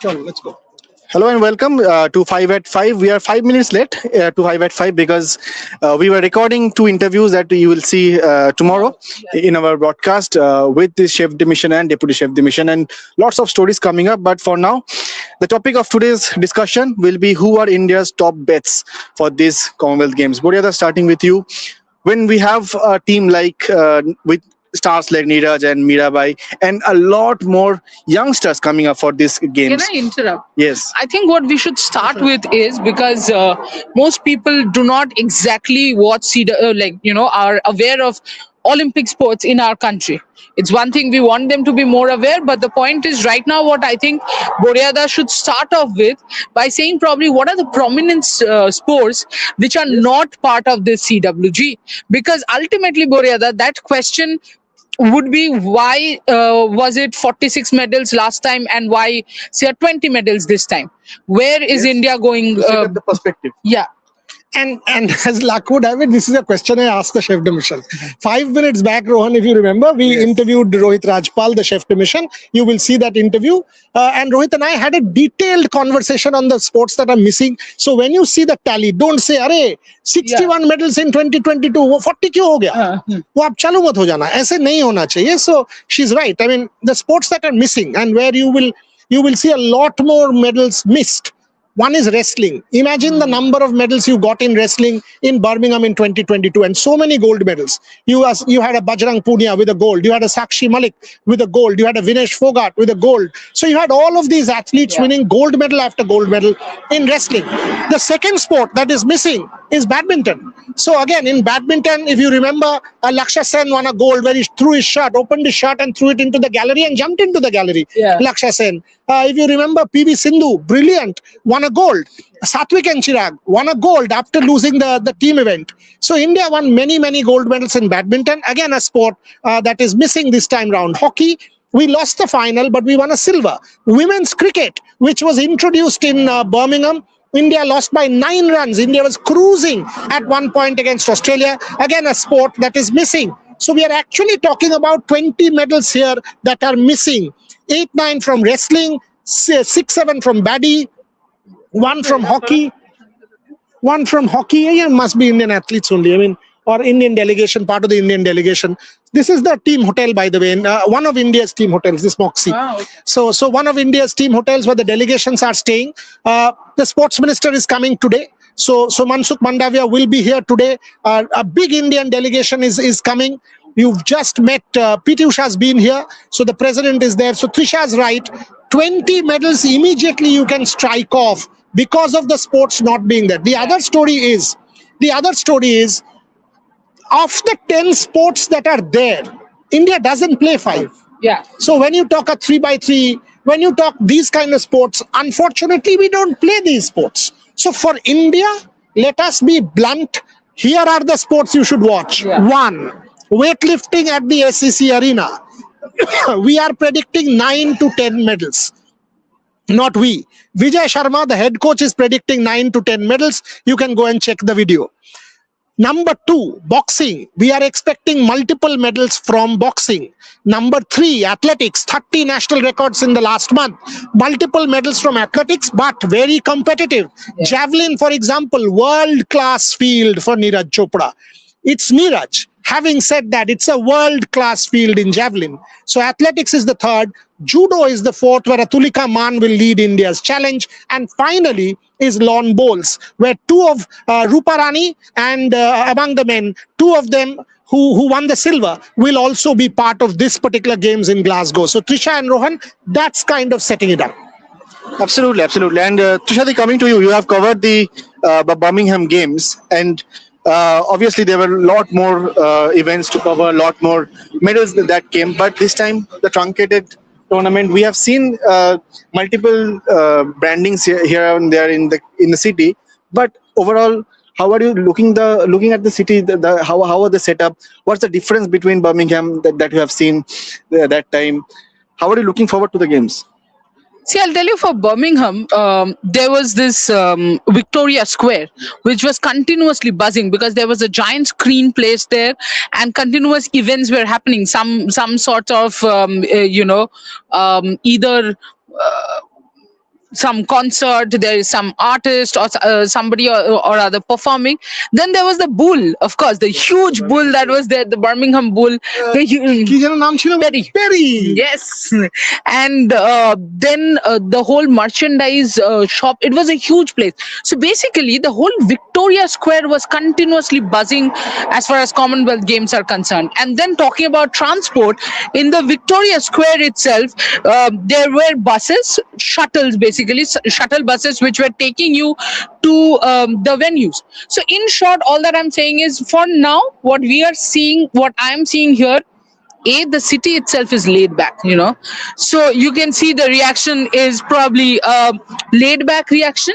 Chalo, let's go. Hello and welcome to 5 at 5. We are 5 minutes late to 5 at 5 because we were recording two interviews that you will see tomorrow in our broadcast with the chef de mission and deputy chef de mission, and lots of stories coming up. But for now, the topic of today's discussion will be who are India's top bets for these Commonwealth Games. Boryada, starting with you. When we have a team like with stars like Neeraj and Mirabai and a lot more youngsters coming up for these games. Can I interrupt? Yes. I think what we should start with is because most people do not exactly watch are aware of Olympic sports in our country. It's one thing we want them to be more aware, but the point is right now what I think Boryada should start off with by saying probably what are the prominent sports which are not part of this CWG, because ultimately Boryada, that question would be why was it 46 medals last time and why say 20 medals this time? Where is India going? The perspective. Yeah. And as luck would have it, this is a question I asked the chef de mission. 5 minutes back, Rohan, if you remember, we interviewed Rohit Rajpal, the chef de mission. You will see that interview. And Rohit and I had a detailed conversation on the sports that are missing. So when you see the tally, don't say, "Arey, 61 medals in 2022, वो 40 क्यों हो गया?" वो आप चालू मत हो जाना. ऐसे नहीं होना चाहिए. So she's right. I mean, the sports that are missing and where you will see a lot more medals missed. One is wrestling. Imagine the number of medals you got in wrestling in Birmingham in 2022, and so many gold medals. You had a Bajrang Punia with a gold. You had a Sakshi Malik with a gold. You had a Vinesh Fogart with a gold. So you had all of these athletes winning gold medal after gold medal in wrestling. The second sport that is missing is badminton. So again, in badminton, if you remember, Lakshya Sen won a gold where he threw his shirt, opened his shirt and threw it into the gallery and jumped into the gallery. Lakshya Sen. If you remember, PV Sindhu, brilliant, won a gold. Satwik and Chirag won a gold after losing the team event. So India won many gold medals in badminton. Again, a sport that is missing this time round. Hockey, we lost the final, but we won a silver. Women's cricket, which was introduced in Birmingham, India lost by 9 runs. India was cruising at one point against Australia. Again, a sport that is missing. So we are actually talking about 20 medals here that are missing. 8-9 from wrestling, 6-7 from baddie, 1 from hockey. 1 from hockey. Yeah, must be Indian athletes only. I mean, or Indian delegation, part of the Indian delegation. This is the team hotel, by the way, one of India's team hotels, this Moxie. Wow. So one of India's team hotels where the delegations are staying. The sports minister is coming today. So Mansukh Mandavia will be here today. A big Indian delegation is coming. You've just met, PT Usha's been here. So the president is there. So Trisha's right. 20 medals immediately you can strike off because of the sports not being there. The other story is, of the 10 sports that are there, India doesn't play 5. Yeah. So when you talk a 3x3, when you talk these kind of sports, unfortunately, we don't play these sports. So for India, let us be blunt. Here are the sports you should watch. Yeah. 1, weightlifting at the SEC arena. We are predicting 9 to 10 medals. Not we. Vijay Sharma, the head coach, is predicting 9 to 10 medals. You can go and check the video. Number 2, boxing. We are expecting multiple medals from boxing. Number 3, athletics. 30 national records in the last month. Multiple medals from athletics, but very competitive. Javelin, for example, world-class field for Neeraj Chopra. It's Neeraj. Having said that, it's a world-class field in javelin. So athletics is the 3rd. Judo is the 4th, where Atulika Man will lead India's challenge. And finally is lawn bowls, where 2 of Rupa Rani and among the men, 2 of them who won the silver will also be part of this particular games in Glasgow. So Trisha and Rohan, that's kind of setting it up. Absolutely. And Trisha, coming to you, you have covered the Birmingham Games, and obviously there were a lot more events to cover, a lot more medals that came, but this time the truncated tournament, we have seen multiple brandings here and there in the city, but overall, how are you looking at the city? How are the setup? What's the difference between Birmingham that you have seen that time? How are you looking forward to the games? See, I'll tell you, for Birmingham, there was this Victoria Square, which was continuously buzzing because there was a giant screen placed there and continuous events were happening. Some sort of, either some concert, there is some artist or somebody or other performing. Then there was the bull, of course, the huge bull that was there, the Birmingham bull. কি যেন নাম ছিল? Perry. Perry. Yes. And then the whole merchandise shop, it was a huge place. So basically the whole Victoria Square was continuously buzzing as far as Commonwealth Games are concerned. And then talking about transport, in the Victoria Square itself, there were buses, shuttles, basically shuttle buses, which were taking you to the venues. So in short, all that I'm saying is, for now, what we are seeing, what I'm seeing here, the city itself is laid back, so you can see the reaction is probably a laid back reaction.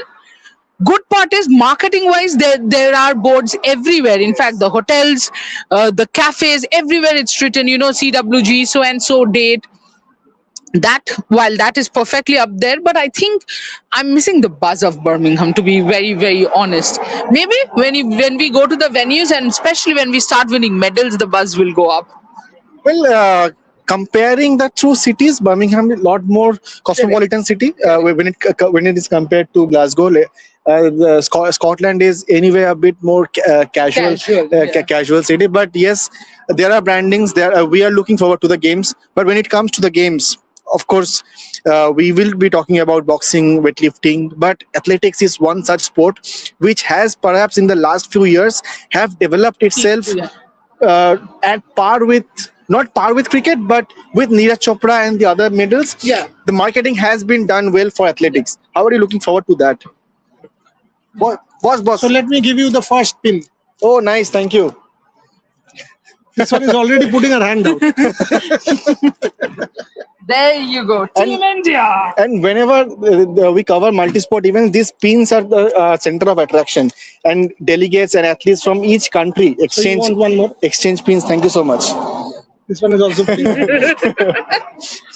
Good part is, marketing wise, there are boards everywhere. In fact, the hotels, the cafes, everywhere it's written, CWG so and so date. That, while that is perfectly up there, but I think I'm missing the buzz of Birmingham, to be very, very honest. Maybe when we go to the venues, and especially when we start winning medals, the buzz will go up. Well, comparing the two cities, Birmingham is a lot more cosmopolitan city when it is compared to Glasgow. Scotland is anyway a bit more casual city. But yes, there are brandings. We are looking forward to the games. But when it comes to the games, of course, we will be talking about boxing, weightlifting, but athletics is one such sport which has perhaps in the last few years have developed itself at par with, not par with cricket, but with Neeraj Chopra and the other medals. Yeah. The marketing has been done well for athletics. How are you looking forward to that? Boss. So let me give you the first pin. Oh, nice. Thank you. This one is already putting her hand out. There you go, Team India. And whenever we cover multi-sport events, these pins are the center of attraction. And delegates and athletes from each country exchange So you want one more? exchange pins. Thank you so much. This one is also pin.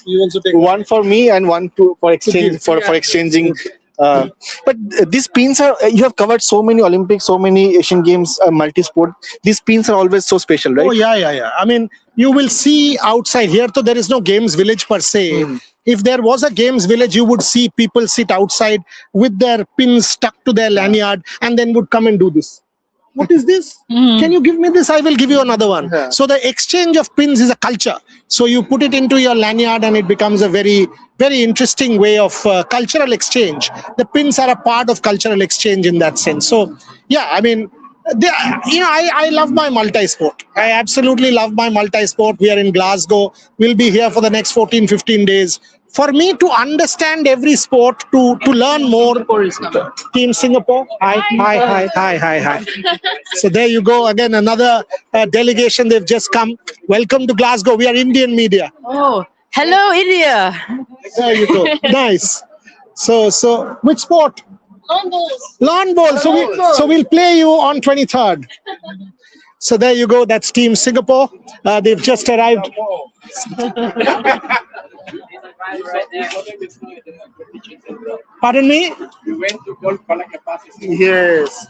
You also take One for me and one for exchange for exchanging. But these pins are, you have covered so many Olympics, so many Asian Games, multi-sport. These pins are always so special, right? Oh, yeah. I mean, you will see outside here, so there is no games village per se. If there was a games village, you would see people sit outside with their pins stuck to their lanyard and then would come and do this. What is this? Can you give me this? I will give you another one. Yeah. So the exchange of pins is a culture. So you put it into your lanyard and it becomes a very, very interesting way of cultural exchange. The pins are a part of cultural exchange in that sense. So yeah, I mean, I love my multi-sport. I absolutely love my multi-sport. We are in Glasgow. We'll be here for the next 14, 15 days. For me to understand every sport, to learn more. Team Singapore. Hi. So there you go. Again, another delegation. They've just come. Welcome to Glasgow. We are Indian media. Oh, hello, India. There you go. Nice. So which sport? Lawn bowl. So we'll play you on 23rd. So there you go. That's Team Singapore. They've just arrived. Pardon me? Yes.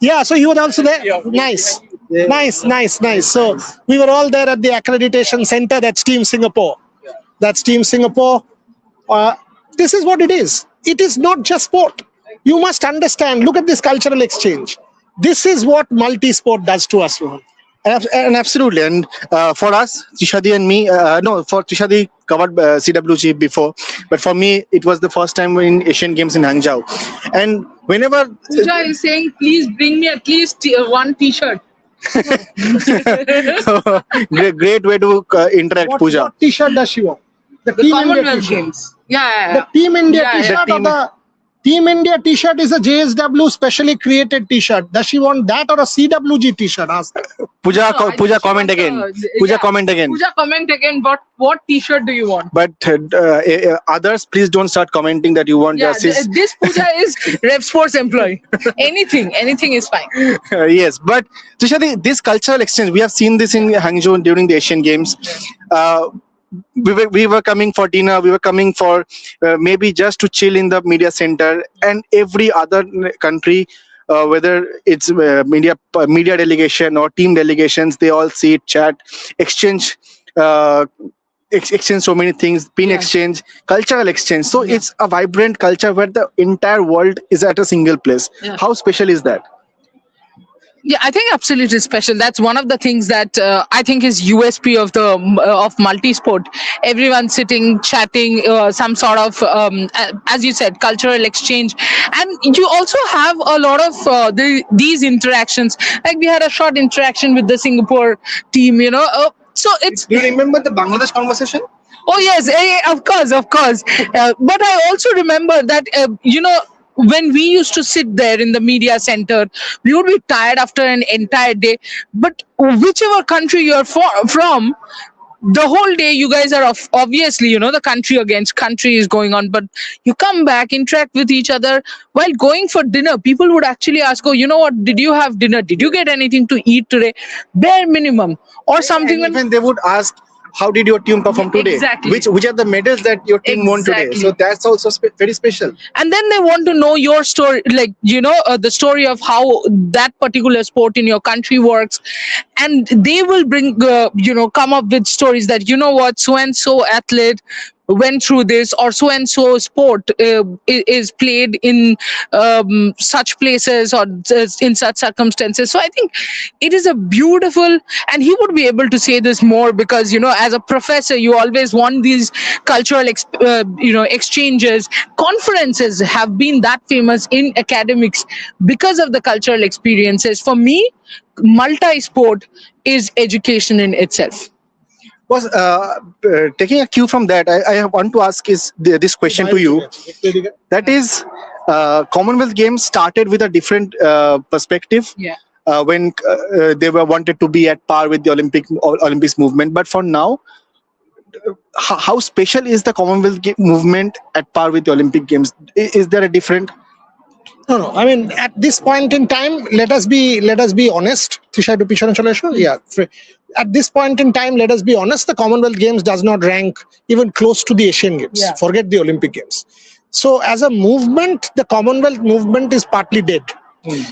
Yeah, so you were also there? Nice. Nice. So we were all there at the accreditation center. That's Team Singapore. That's Team Singapore. This is what it is. It is not just sport. You must understand. Look at this cultural exchange. This is what multi-sport does to us, Rohan. And absolutely. And for us, Tishadi and me, for Tishadi covered CWG before, but for me, it was the first time in Asian Games in Hangzhou. And whenever Pooja is saying, please bring me at least one t-shirt. great way to interact, Pooja. What t-shirt does she want? The The Team India Commonwealth t-shirt. Games. Yeah. The Team India Yeah, t-shirt yeah. or the Team India t-shirt is a JSW specially created t-shirt. Does she want that or a CWG t-shirt? Ask her. Pooja, No, I Pooja, just comment want, again. yeah. Pooja, comment again. Pooja, comment again. What t-shirt do you want? But others, please don't start commenting that you want Yeah, jerseys. this Pooja is Rev Sports employee. Anything is fine. Yes, but Tushadi, this cultural exchange, we have seen this in Hangzhou during the Asian Games. We were coming for dinner, we were coming for maybe just to chill in the media center, and every other country, whether it's media delegation or team delegations, they all sit, chat, exchange exchange so many things, pin Yeah. exchange, cultural exchange. So Yeah. it's a vibrant culture where the entire world is at a single place. Yeah. How special is that? Yeah, I think absolutely special. That's one of the things that I think is USP of the of multi-sport. Everyone sitting, chatting, some sort of, as you said, cultural exchange, and you also have a lot of these interactions. Like we had a short interaction with the Singapore team. So it's Do you remember the Bangladesh conversation? Oh yes, of course, of course. But I also remember that when we used to sit there in the media center, we would be tired after an entire day. But whichever country you're from, the whole day you guys are obviously the country against country is going on, but you come back, interact with each other while going for dinner. People would actually ask, oh, you know what, did you have dinner, did you get anything to eat today, bare minimum or something. And even they would ask, how did your team perform today? Exactly. Which are the medals that your team won today? Exactly. So that's also very special. And then they want to know your story, like the story of how that particular sport in your country works, and they will bring come up with stories that what, so and so athlete went through this, or so and so sport is played in such places or in such circumstances. So I think it is a beautiful, and he would be able to say this more because as a professor you always want these cultural exchanges. Conferences have been that famous in academics because of the cultural experiences. For me, multi-sport is education in itself. Was taking a cue from that, I want to ask this question to you. That is, Commonwealth Games started with a different perspective. Yeah. When they were wanted to be at par with the Olympics movement, but for now, how special is the Commonwealth movement at par with the Olympic Games? Is there a different? No. I mean, at this point in time, let us be honest. Yeah. At this point in time, let us be honest. The Commonwealth Games does not rank even close to the Asian Games. Yeah. Forget the Olympic Games. So, as a movement, the Commonwealth movement is partly dead.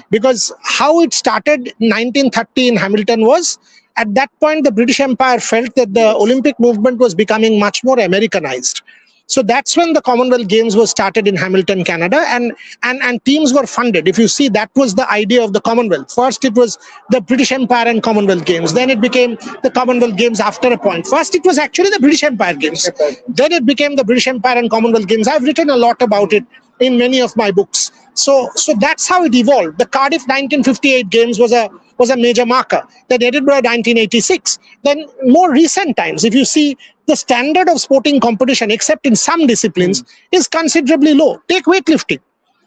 Because how it started 1930 in Hamilton was, at that point the British Empire felt that the Olympic movement was becoming much more Americanized. So that's when the Commonwealth Games was started in Hamilton, Canada, and teams were funded. If you see, that was the idea of the Commonwealth. First it was the British Empire and Commonwealth Games. Then it became the Commonwealth Games after a point. First it was actually the British Empire Games. Then it became the British Empire and Commonwealth Games. I've written a lot about it in many of my books. So that's how it evolved. The Cardiff 1958 Games was a major marker. Then Edinburgh 1986. Then more recent times, if you see, the standard of sporting competition, except in some disciplines, is considerably low. Take weightlifting.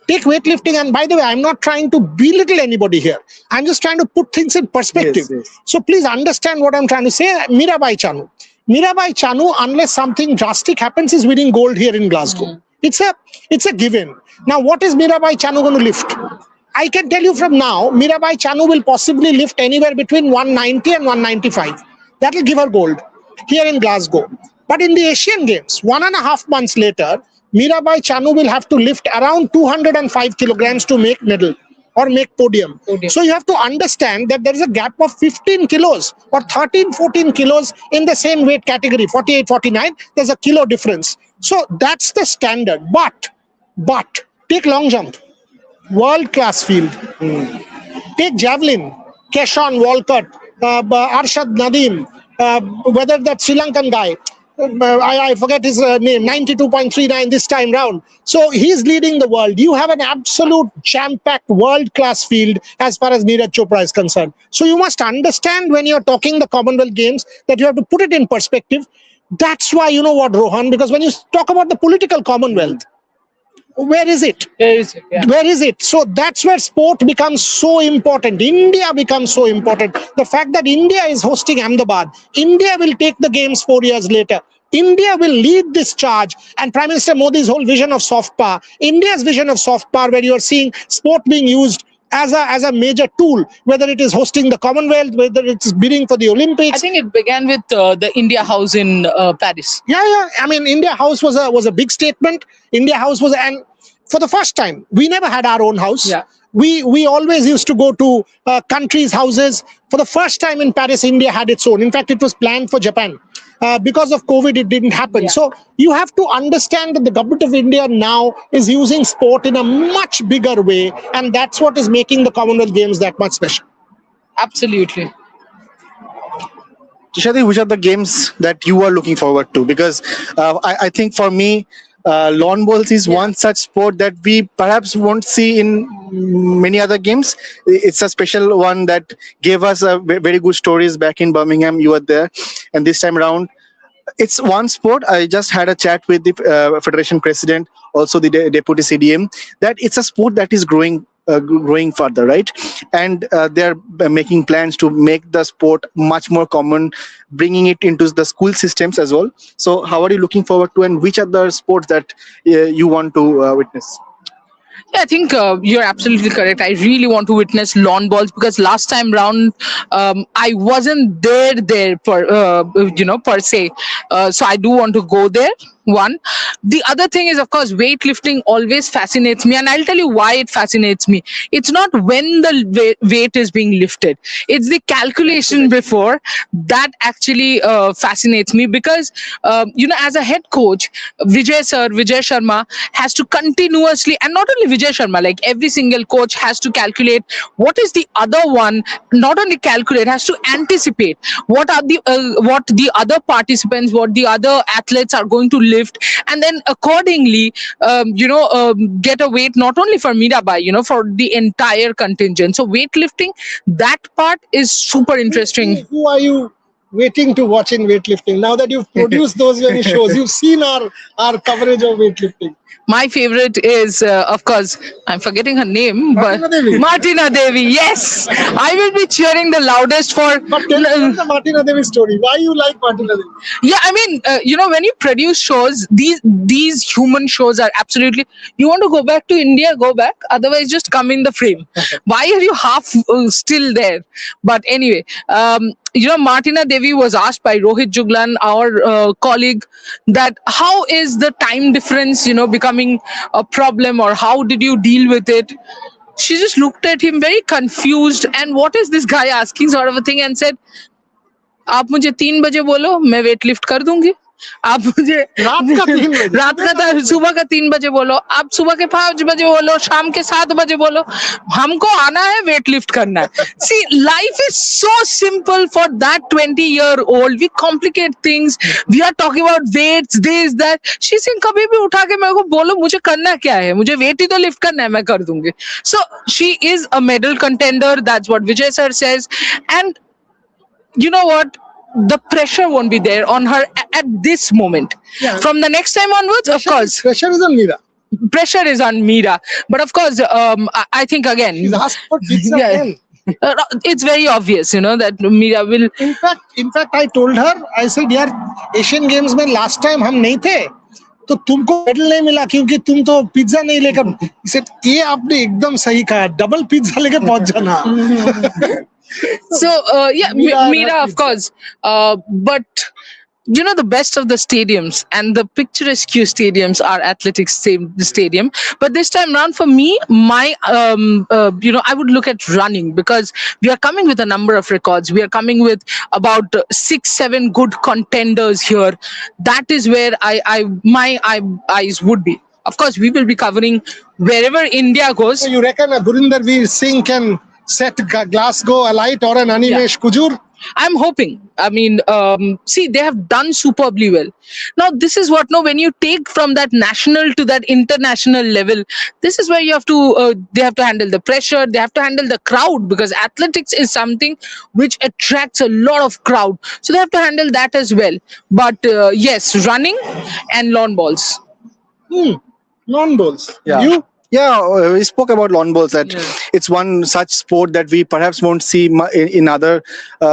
And by the way, I'm not trying to belittle anybody here. I'm just trying to put things in perspective. Yes. So please understand what I'm trying to say. Mirabai Chanu, unless something drastic happens, is winning gold here in Glasgow. It's a given. Now, what is Mirabai Chanu going to lift? I can tell you from now, Mirabai Chanu will possibly lift anywhere between 190 and 195. That will give her gold here in Glasgow. But in the Asian Games, 1.5 months later, Mirabai Chanu will have to lift around 205 kilograms to make medal or make podium. So you have to understand that there is a gap of 15 kilos or 13, 14 kilos in the same weight category, 48, 49. There's a kilo difference. So that's the standard. But take long jump, world-class field. Take javelin, Keshawn, Walcott, Arshad Nadeem, whether that Sri Lankan guy, I forget his name, 92.39 this time round. So he's leading the world. You have an absolute jam-packed world-class field as far as Neeraj Chopra is concerned. So you must understand when you're talking the Commonwealth Games that you have to put it in perspective. That's why, you know what, Rohan, because when you talk about the political Commonwealth, where is it? Where is it? So that's where sport becomes so important. India becomes so important. The fact that India is hosting Ahmedabad, India will take the games 4 years later. India will lead this charge, and Prime Minister Modi's whole vision of soft power, India's vision of soft power, where you are seeing sport being used as a major tool, whether it is hosting the Commonwealth, whether it's bidding for the Olympics. I think it began with the India House in Paris. Yeah. I mean, India House was a big statement. India House was, and for the first time, we never had our own house. Yeah. We always used to go to countries' houses. For the first time in Paris, India had its own. In fact, it was planned for Japan. Because of COVID, it didn't happen. Yeah. So you have to understand that the government of India now is using sport in a much bigger way, and that's what is making the Commonwealth Games that much special. Absolutely. Kishadi, which are the games that you are looking forward to? Because I think for me, lawn bowls is one such sport that we perhaps won't see in many other games. It's a special one that gave us very good stories back in Birmingham. You were there, and this time around, it's one sport. I just had a chat with the federation president, also the deputy CDM, that it's a sport that is growing further, right? And they're making plans to make the sport much more common, bringing it into the school systems as well. So how are you looking forward to, and which other sports that you want to witness? Yeah, I think you're absolutely correct. I really want to witness lawn balls because last time round I wasn't there per se. So I do want to go there. One. The other thing is, of course, weightlifting always fascinates me, and I'll tell you why it fascinates me. It's not when the weight is being lifted; it's the calculation before that actually fascinates me because as a head coach, Vijay Sharma has to continuously, and not only Vijay Sharma, like every single coach has to calculate what is the other one. Not only calculate, has to anticipate what the other participants, what the other athletes are going to lift, and then accordingly get a weight not only for Mirabai, for the entire contingent. So weightlifting, that part is super interesting. Who are you waiting to watch in weightlifting? Now that you've produced those many shows, you've seen our coverage of weightlifting. My favorite is, of course, I'm forgetting her name, Martina but Devi. Martina Devi. Yes, I will be cheering the loudest for. But tell us the Martina Devi story. Why you like Martina Devi? Yeah, I mean, when you produce shows, these human shows are absolutely. You want to go back to India, go back. Otherwise, just come in the frame. Why are you half still there? But anyway, Martina Devi was asked by Rohit Juglan, our colleague, that how is the time difference, becoming a problem, or how did you deal with it? She just looked at him very confused, and what is this guy asking, sort of a thing, and said, आप मुझे 3 बजे बोलो, मैं weight lift कर दूंगी. आप मुझे सुबह का 3 बजे बोलो, आप सुबह के 5 बजे बोलो, शाम के 7 बजे बोलो, हमको आना है, वेट लिफ्ट करना है. See, life is so simple for that 20-year-old. We complicate things. We are talking about weights, this, that. She's saying, कभी भी उठा के मेरे को बोलो, मुझे करना क्या है, मुझे वेट ही तो लिफ्ट करना है, मैं कर दूंगी. So she is a medal contender. That's what Vijay sir says. And you know what? The pressure won't be there on her at this moment. Yeah. From the next time onwards, of course, Pressure is on Meera. pressure is on Meera. But of course, I think again, She's asked for pizza again. it's very obvious, that Meera will. In fact, I told her, I said, यार Asian Games में last time हम नहीं थे, तो तुमको medal नहीं मिला क्योंकि तुम तो पिज्जा नहीं लेकर. ये आपने एकदम सही कहा, डबल पिज्जा लेके पहुंच जाना. So Meera, of course, but the best of the stadiums and the picturesque stadiums are athletics stadium. But this time round, for me, my I would look at running, because we are coming with a number of records. We are coming with about 6-7 good contenders here. That is where my eyes would be. Of course, we will be covering wherever India goes. So you reckon a Gurinder Veer Singh can set Glasgow alight, or an Animesh Kujur? I'm hoping. I mean, see, they have done superbly well. Now, this is what, when you take from that national to that international level, this is where you have to, they have to handle the pressure, they have to handle the crowd, because athletics is something which attracts a lot of crowd. So they have to handle that as well. But yes, running and lawn balls. Lawn bowls. Yeah. You? Yeah, we spoke about lawn bowls, that it's one such sport that we perhaps won't see in other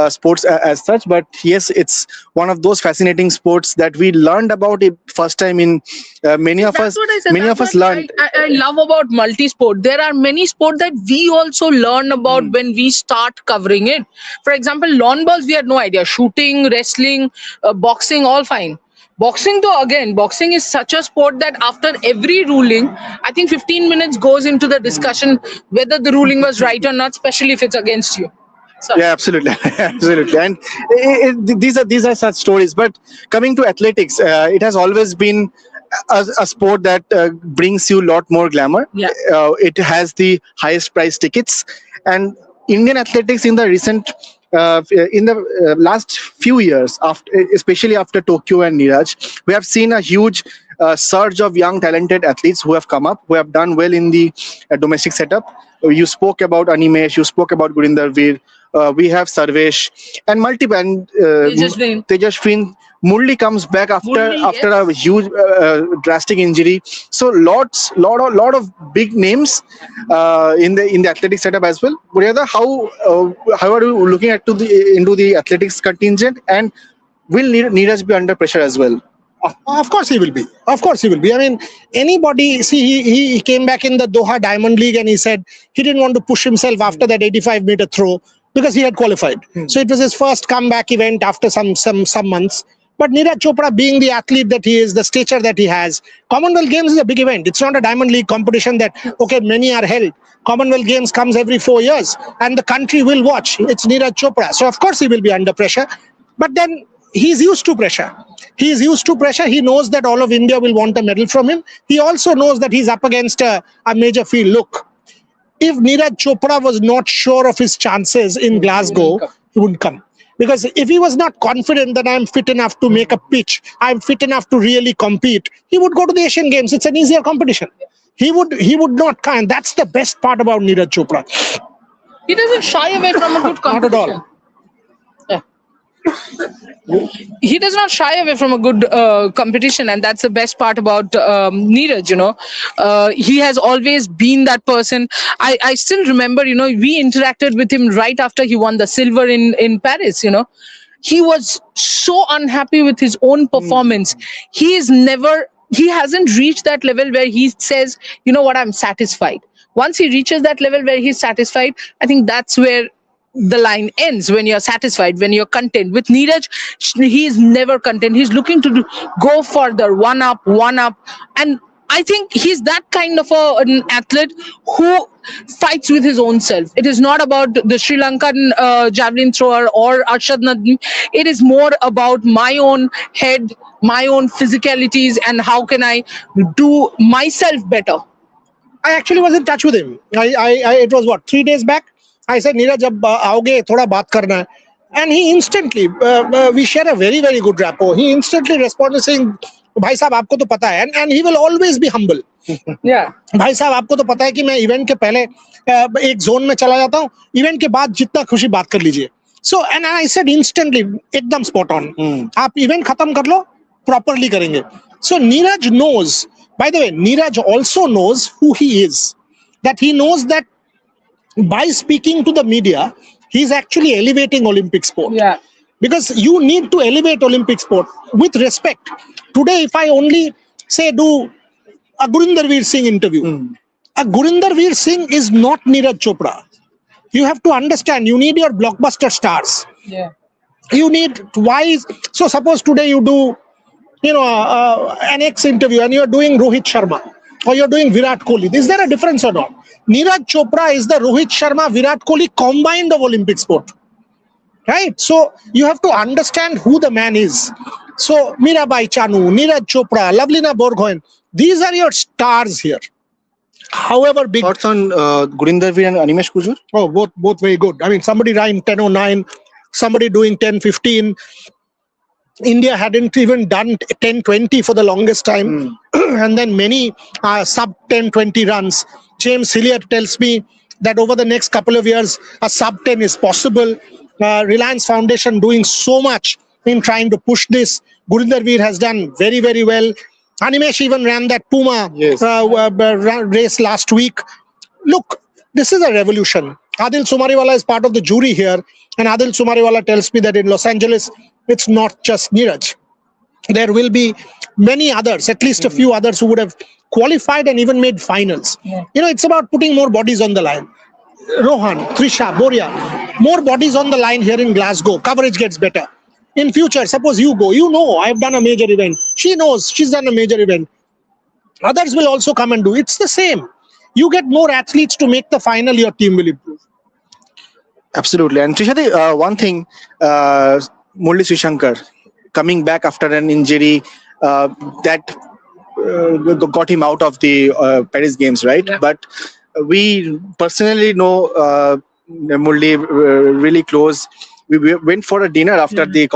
sports as such. But yes, it's one of those fascinating sports that we learned about it first time in many of us. Many of us learned. I love about multi-sport. There are many sports that we also learn about when we start covering it. For example, lawn balls, we had no idea. Shooting, wrestling, boxing, all fine. Boxing, though, again, boxing is such a sport that after every ruling, I think 15 minutes goes into the discussion whether the ruling was right or not, especially if it's against you. Yeah, absolutely, absolutely. And these are such stories. But coming to athletics, it has always been a sport that brings you a lot more glamour. Yeah. It has the highest price tickets, and Indian athletics in the recent. In the last few years, after, especially after Tokyo and Neeraj, we have seen a huge surge of young talented athletes who have come up, who have done well in the domestic setup. You spoke about Animesh, you spoke about Gurinder Veer. We have Sarvesh and multiple. And Tejasvin. Tejasvin. Murli comes back after Murli, after yes. a huge drastic injury. So lot of big names in the athletic setup as well. Muriyada, how are you looking at into the athletics contingent, and will Neeraj be under pressure as well? Of course he will be. Of course he will be. I mean, anybody, see, he came back in the Doha Diamond League and he said he didn't want to push himself after that 85-meter throw because he had qualified. So it was his first comeback event after some months. But Neeraj Chopra, being the athlete that he is, the stature that he has, Commonwealth Games is a big event. It's not a Diamond League competition that, okay, many are held. Commonwealth Games comes every 4 years and the country will watch. It's Neeraj Chopra. So of course he will be under pressure. But then he's used to pressure. He is used to pressure. He knows that all of India will want a medal from him. He also knows that he's up against a major field. Look, if Neeraj Chopra was not sure of his chances in Glasgow, he wouldn't come. Because if he was not confident that I'm fit enough to make a pitch, I'm fit enough to really compete, he would go to the Asian Games. It's an easier competition. He would not come. And that's the best part about Neeraj Chopra. He doesn't shy away from a good competition. Not at all. He does not shy away from a good competition, and that's the best part about Neeraj. He has always been that person. I still remember, we interacted with him right after he won the silver in Paris. He was so unhappy with his own performance. He hasn't reached that level where he says, you know what, I'm satisfied. Once he reaches that level where he's satisfied, I think that's where the line ends, when you're satisfied, when you're content. With Neeraj, he is never content. He's looking to go further, one up. And I think he's that kind of an athlete who fights with his own self. It is not about the Sri Lankan javelin thrower or Arshad Nadim. It is more about my own head, my own physicalities, and how can I do myself better. I actually was in touch with him. It was what, 3 days back? I said, Neeraj, jab aoge, thoda baat karna hai. And he instantly, we share a very, very good rapport. He instantly responded saying, Bhai sahab, aapko to pata hai. And he will always be humble. Yeah. Bhai sahab, aapko to pata hai ki main event ke pehle ek zone mein chala jata hu. Event ke baad jitna khushi baat kar lijiye. So, and I said instantly, ekdam spot on. Aap event khatam kar lo, properly karenge. So Neeraj knows, by the way, Neeraj also knows who he is. That he knows that by speaking to the media, he's actually elevating Olympic sport. Yeah. Because you need to elevate Olympic sport with respect. Today, if I only say do a Gurinder Veer Singh interview, a Gurinder Veer Singh is not Neeraj Chopra. You have to understand, you need your blockbuster stars. Yeah. You need wise. So suppose today you do, an ex interview and you're doing Rohit Sharma or you're doing Virat Kohli. Is there a difference or not? Neeraj Chopra is the Rohit Sharma, Virat Kohli combined of Olympic sport. Right? So you have to understand who the man is. So Mirabai Chanu, Neeraj Chopra, Lavlina Borgohain, these are your stars here. However big. Thoughts on Gurinder Veer and Animesh Kujur? Oh, both very good. I mean, somebody ran 10:09, somebody doing 10:15. India hadn't even done 10:20 for the longest time. And then many sub 10:20 runs. James Hillier tells me that over the next couple of years, a sub 10 is possible. Reliance Foundation doing so much in trying to push this. Gurinder Veer has done very, very well. Animesh even ran that Puma race last week. Look, this is a revolution. Adil Sumariwala is part of the jury here. And Adil Sumariwala tells me that in Los Angeles, it's not just Neeraj. There will be many others, at least a few others who would have qualified and even made finals. Yeah. It's about putting more bodies on the line. Rohan, Trisha, Boria, more bodies on the line here in Glasgow. Coverage gets better. In future, suppose you go, I've done a major event. She knows she's done a major event. Others will also come and do. It's the same. You get more athletes to make the final, your team will improve. Absolutely. And Trishadi, one thing, Murli Srishankar coming back after an injury that got him out of the Paris Games, right? Yeah. But we personally know Murli really close. We went for a dinner after the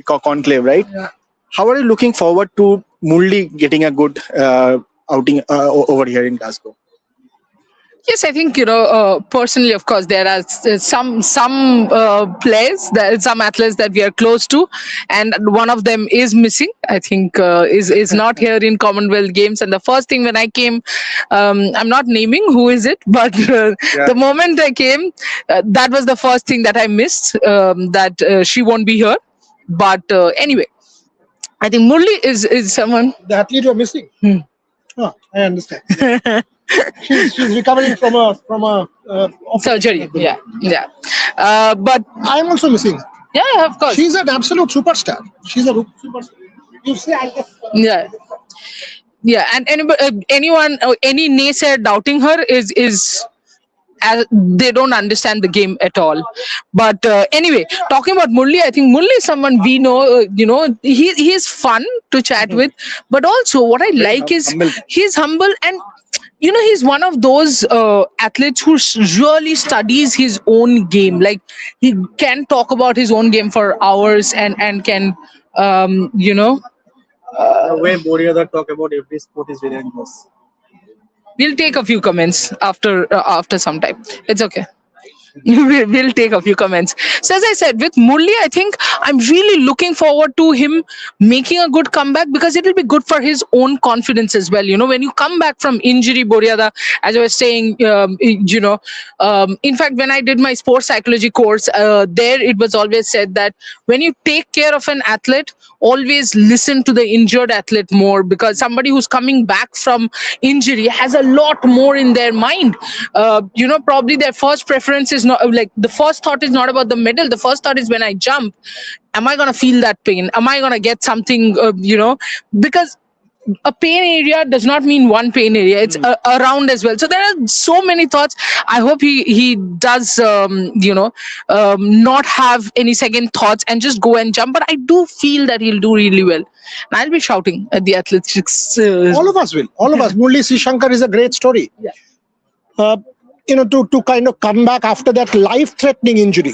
conclave, right? Yeah. How are you looking forward to Murli getting a good outing over here in Glasgow? Yes, I think personally, of course, there are some players, there are some athletes that we are close to, and one of them is missing. I think is not here in Commonwealth Games. And the first thing when I came, I'm not naming who is it, but the moment I came, that was the first thing that I missed. That she won't be here. But anyway, I think Murli is someone. The athlete you are missing. Oh, I understand. She's recovering from a Surgery. Yeah. But I'm also missing. yeah, of course. She's an absolute superstar. She's a superstar. You see, I guess. Yeah, and anyone, any naysayer doubting her is they don't understand the game at all. But anyway, talking about Murli, I think Murli is someone we know. He is fun to chat with, but also what I like is humble. he's humble, and he's one of those athletes who really studies his own game. Like, he can talk about his own game for hours and can The way Boria talk about every sport is relentless. we'll take a few comments after some time. It's okay. We'll take a few comments. So as I said, with Murli, I think I'm really looking forward to him making a good comeback, because it will be good for his own confidence as well. When you come back from injury, Boriada, as I was saying, in fact, when I did my sports psychology course, there it was always said that when you take care of an athlete, always listen to the injured athlete more, because somebody who's coming back from injury has a lot more in their mind. Probably their first preference is not like, the first thought is not about the medal. The first thought is, when I jump, am I going to feel that pain? Am I going to get something, because a pain area does not mean one pain area. It's around as well. So there are so many thoughts. I hope he does, not have any second thoughts and just go and jump. But I do feel that he'll do really well. And I'll be shouting at the athletics. All of us will. All of us. Murli Srishankar is a great story. Yeah. To kind of come back after that life-threatening injury,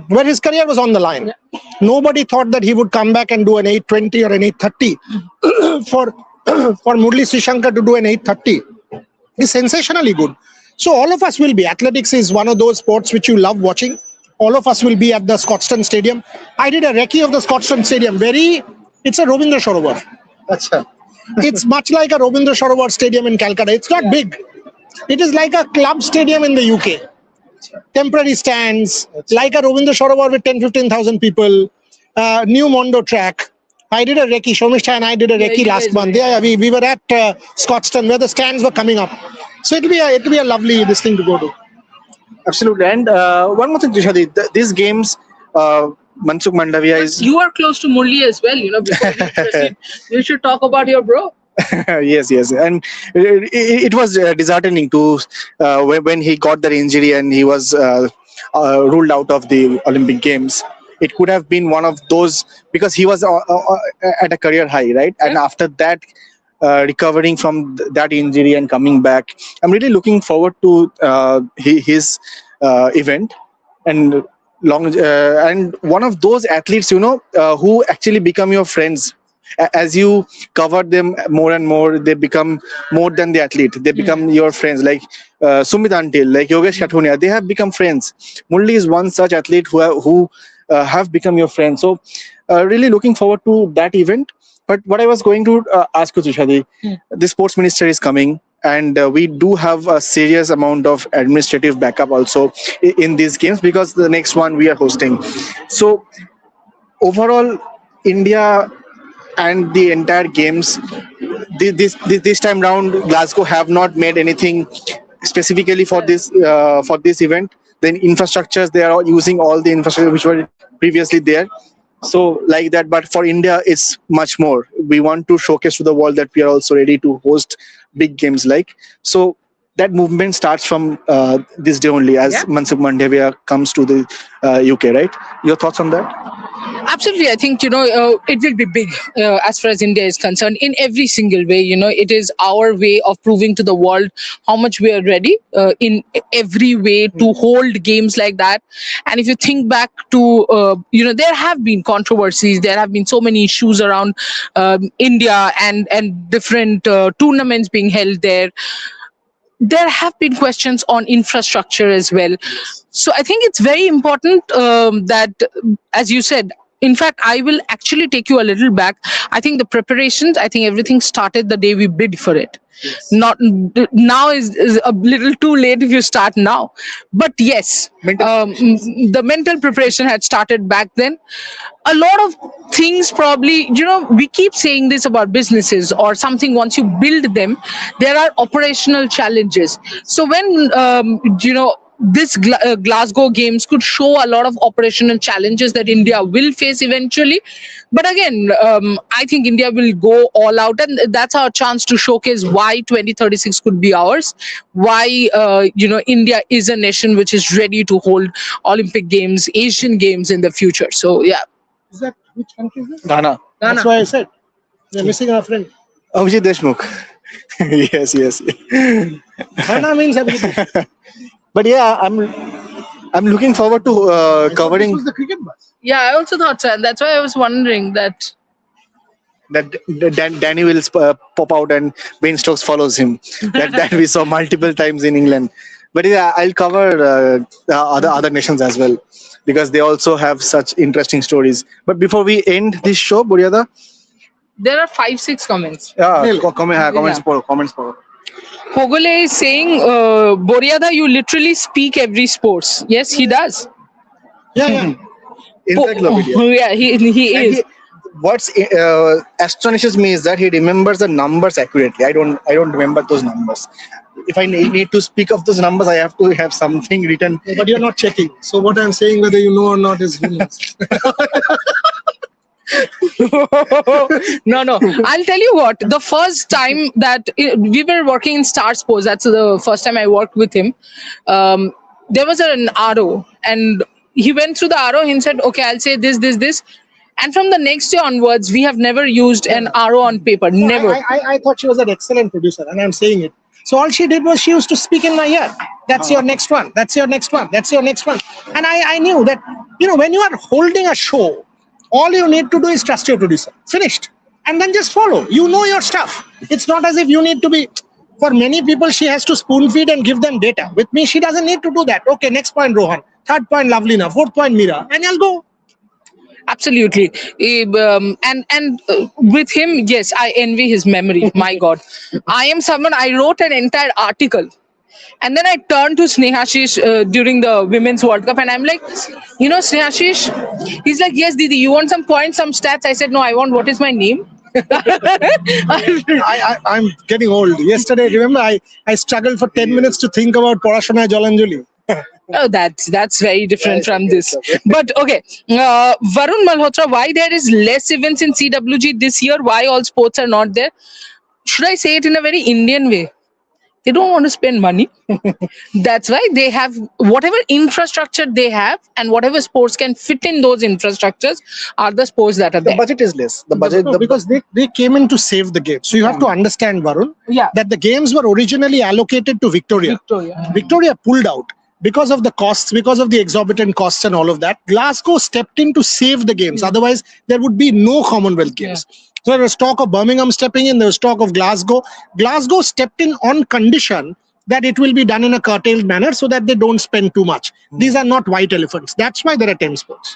where his career was on the line. Yeah. Nobody thought that he would come back and do an 8:20 or an 8:30. For Murli Srishankar to do an 8:30 is sensationally good. So all of us will be. Athletics is one of those sports which you love watching. All of us will be at the Scotstoun Stadium. I did a recce of the Scotstoun Stadium. It's a Robindra Sarovar. It's much like a Robindra Sarovar Stadium in Calcutta. It's not big. It is like a club stadium in the UK. Temporary stands, like a Robindra Sarovar with 10,000-15,000 people. New Mondo track. I did a recce. Shomishta and I did a recce last month. Yeah, we were at Scotstoun where the stands were coming up. So it'll be a lovely this thing to go to. Absolutely. And one more thing, Trishadi, these games, Mansukh Mandavia is. You are close to Murli as well. Before we proceed, you should talk about your bro. Yes, and it was disheartening to when he got that injury and he was ruled out of the Olympic Games. It could have been one of those, because he was at a career high, right? And after that, recovering from that injury and coming back, I'm really looking forward to his event and and one of those athletes, who actually become your friends. As you cover them more and more, they become more than the athlete. They become your friends, like Sumit Antil, like Yogesh Kathunia. They have become friends. Murli is one such athlete who have become your friends. So really looking forward to that event. But what I was going to ask you, Trishadi, the sports minister is coming, and we do have a serious amount of administrative backup also in these games, because the next one we are hosting. So overall, India and the entire games, this time round, Glasgow have not made anything specifically for this event. Then infrastructures, they are using all the infrastructure which were previously there. So like that, but for India, it's much more. We want to showcase to the world that we are also ready to host big games. So that movement starts from this day only, as Mansukh Mandavia comes to the UK, right? Your thoughts on that? Absolutely. I think, it will be big as far as India is concerned in every single way. It is our way of proving to the world how much we are ready in every way to hold games like that. And if you think back to, there have been controversies, there have been so many issues around India and different tournaments being held there. There have been questions on infrastructure as well. So I think it's very important that, as you said, in fact, I will actually take you a little back. I think the preparations, I think everything started the day we bid for it. Not now is a little too late if you start now. But yes, the mental preparation had started back then. A lot of things probably, we keep saying this about businesses or something. Once you build them, there are operational challenges. So when, this Glasgow Games could show a lot of operational challenges that India will face eventually. But again, I think India will go all out, and that's our chance to showcase why 2036 could be ours. Why, India is a nation which is ready to hold Olympic Games, Asian Games in the future. So, yeah. Is that which country is this? Ghana. That's why I said we're missing our friend. Abhijit Deshmukh. yes. Ghana means everything. But yeah, I'm looking forward to covering. This was the cricket bus. Yeah, I also thought so. And that's why I was wondering that. Danny will pop out and Wayne Stokes follows him. That we saw multiple times in England. But yeah, I'll cover other nations as well, because they also have such interesting stories. But before we end this show, Buryada, there are 5-6 comments. Comments. Pogole is saying, Boryada, you literally speak every sports. Yes, he does. Yeah. Yeah, he is. What astonishes me is that he remembers the numbers accurately. I don't remember those numbers. If I need to speak of those numbers, I have to have something written. But you're not checking. So what I'm saying, whether you know or not, is who knows. No. I'll tell you what. The first time that we were working in Star Sports, that's the first time I worked with him. There was an RO, and he went through the RO and said, "Okay, I'll say this." And from the next day onwards, we have never used an RO on paper. Never. I thought she was an excellent producer, and I'm saying it. So all she did was she used to speak in my ear. That's your next one. That's your next one. That's your next one. And I knew that, when you are holding a show, all you need to do is trust your producer. Finished. And then just follow. You know your stuff. It's not as if you need to be... For many people, she has to spoon feed and give them data. With me, she doesn't need to do that. Okay, next point, Rohan. Third point, Lovelina. Fourth point, Mira. And I'll go. Absolutely. And with him, yes, I envy his memory. My God. I wrote an entire article. And then I turned to Snehashish during the Women's World Cup, and I'm like, Snehashish, he's like, yes, Didi, you want some points, some stats? I said, no, I want what is my name? I'm getting old. Yesterday, remember, I struggled for 10 minutes to think about Porashona Jalanjuli. Oh, that's very different from this. But okay, Varun Malhotra, why there is less events in CWG this year? Why all sports are not there? Should I say it in a very Indian way? They don't want to spend money. That's why they have whatever infrastructure they have, and whatever sports can fit in those infrastructures are the sports that are there. The budget is less. Because they came in to save the game. So you have to understand, Varun, that the games were originally allocated to Victoria. Victoria pulled out because of the costs, because of the exorbitant costs and all of that. Glasgow stepped in to save the games. Otherwise, there would be no Commonwealth Games. So there was talk of Birmingham stepping in, there was talk of Glasgow. Glasgow stepped in on condition that it will be done in a curtailed manner so that they don't spend too much. These are not white elephants. That's why there are 10 sports.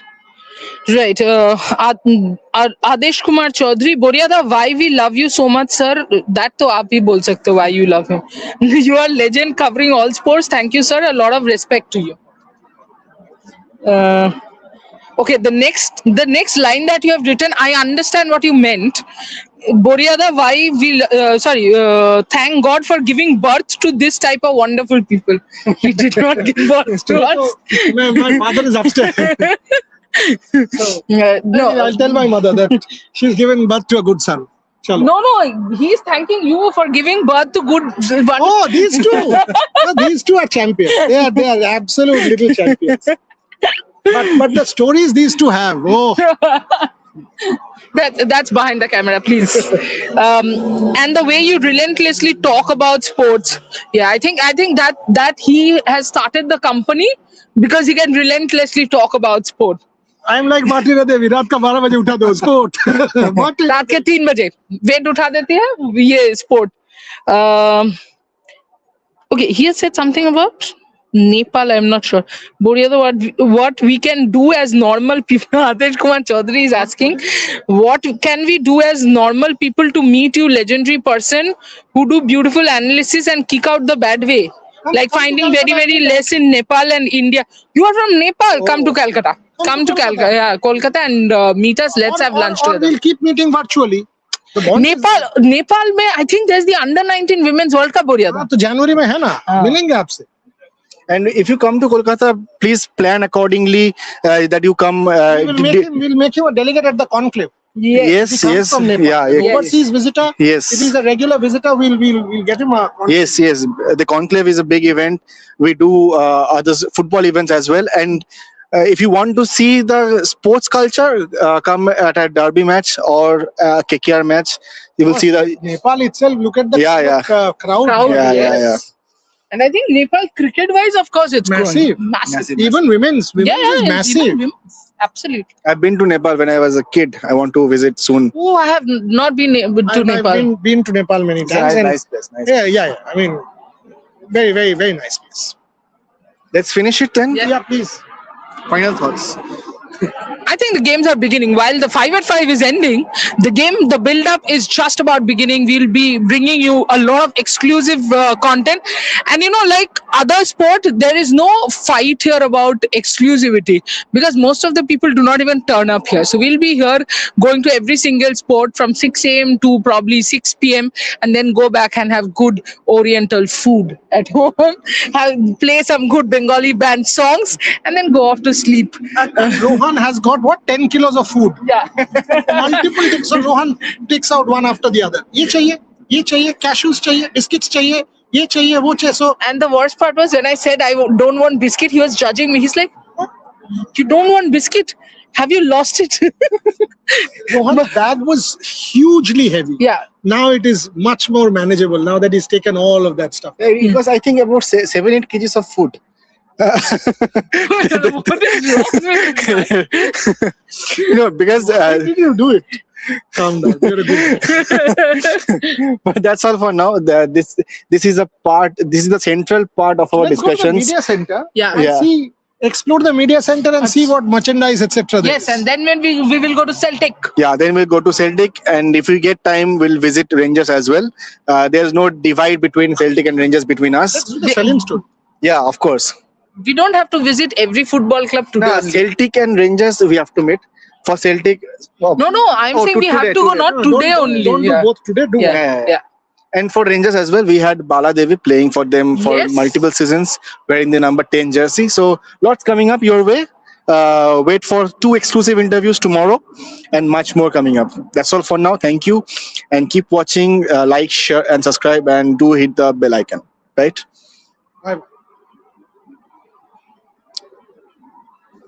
Right. Adesh Kumar Chaudhary, Boryada, why we love you so much, sir? That to aap hi bol sakte ho, why you love him. You are legend covering all sports. Thank you, sir. A lot of respect to you. Okay, the next line that you have written, I understand what you meant. Boryada, why we thank God for giving birth to this type of wonderful people. He did not give birth to us. My father is upstairs. So, No, I'll tell my mother that she's given birth to a good son. Chalo. No, he's thanking you for giving birth to good. Oh, these two. No, these two are champions. They are absolute little champions. But the stories these two have. Oh, That's behind the camera, please. And the way you relentlessly talk about sports, yeah, I think that he has started the company because he can relentlessly talk about sport. I'm like Marty Devi. रात का 12 बजे उठा दो sport. What? रात के 3 बजे wait उठा देती है ये sport. Okay, he has said something about Nepal. I'm not sure. Boria, what we can do as normal people. Adesh Kumar Chaudhary is asking, what can we do as normal people to meet you, legendary person who do beautiful analysis and kick out the bad way? Like finding very, very less in Nepal and India. You are from Nepal. Come to Calcutta. Come to Calcutta. Yeah, Kolkata and meet us. Let's have lunch Or together. we'll keep meeting virtually. The bond is- Nepal में I think there's the under 19 women's World Cup हो रहा था. हाँ, तो जनवरी में है ना मिलेंगे आपसे. And if you come to Kolkata, please plan accordingly that you come. We'll make him a delegate at the conclave. Yes, He comes yes, from Nepal. yeah, An yeah. overseas visitor. Yes. If he's a regular visitor, we'll get him a conclave. Yes. The conclave is a big event. We do other football events as well. And if you want to see the sports culture, come at a derby match or a KKR match. You will see the Nepal itself. Look at the Yeah. crowd. Crowd. Yeah. And I think Nepal cricket-wise, of course, it's Massive. growing. Massive. Even women's is Even massive. women's. Absolutely. I've been to Nepal when I was a kid. I want to visit soon. Oh, I have not been to Nepal. I've been to Nepal many It's a times. nice place. Nice. Yeah. I mean, very, very, very nice place. Let's finish it then. Yeah. Yeah, please. Final thoughts. I think the games are beginning. While the 5-at-5 is ending, the build-up is just about beginning. We'll be bringing you a lot of exclusive content. And like other sport, there is no fight here about exclusivity because most of the people do not even turn up here. So we'll be here going to every single sport from 6 a.m. to probably 6 p.m. and then go back and have good Oriental food at home, play some good Bengali band songs, and then go off to sleep. Rohan has got what 10 kilos of food. Yeah. Multiple things. So Rohan takes out one after the other. ये चाहिए, cashews चाहिए, biscuits चाहिए, ये चाहिए, वो चाहिए. So And the worst part was when I said I don't want biscuit, he was judging me. He's like, "What? You don't want biscuit? Have you lost it?" Rohan's bag was hugely heavy. Yeah. Now it is much more manageable. Now that he's taken all of that stuff. Because I think about 7-8 kgs of food. What is wrong with you? Because Why did you do it? Calm down. You're a good. but that's all for now. This is a part. This is the central part of our Let's go to the discussions. media center. Yeah. And see, explore the media center and see what merchandise, etc. there Yes, is. and then when we will go to Celtic. Yeah, then we'll go to Celtic, and if we get time, we'll visit Rangers as well. There's no divide between Celtic and Rangers between us. Let's do the Salim story. Yeah, of course. We don't have to visit every football club today. only. Celtic and Rangers, we have to meet. For Celtic, No, I'm Oh, saying to we have today, to go, today. not No, today don't, only. Don't yeah. do both today. Do Yeah. Yeah. And for Rangers as well, we had Bala Devi playing for them for Yes. multiple seasons, wearing the number 10 jersey. So lots coming up your way. Wait for 2 exclusive interviews tomorrow and much more coming up. That's all for now. Thank you. And keep watching, like, share and subscribe, and do hit the bell icon. Right?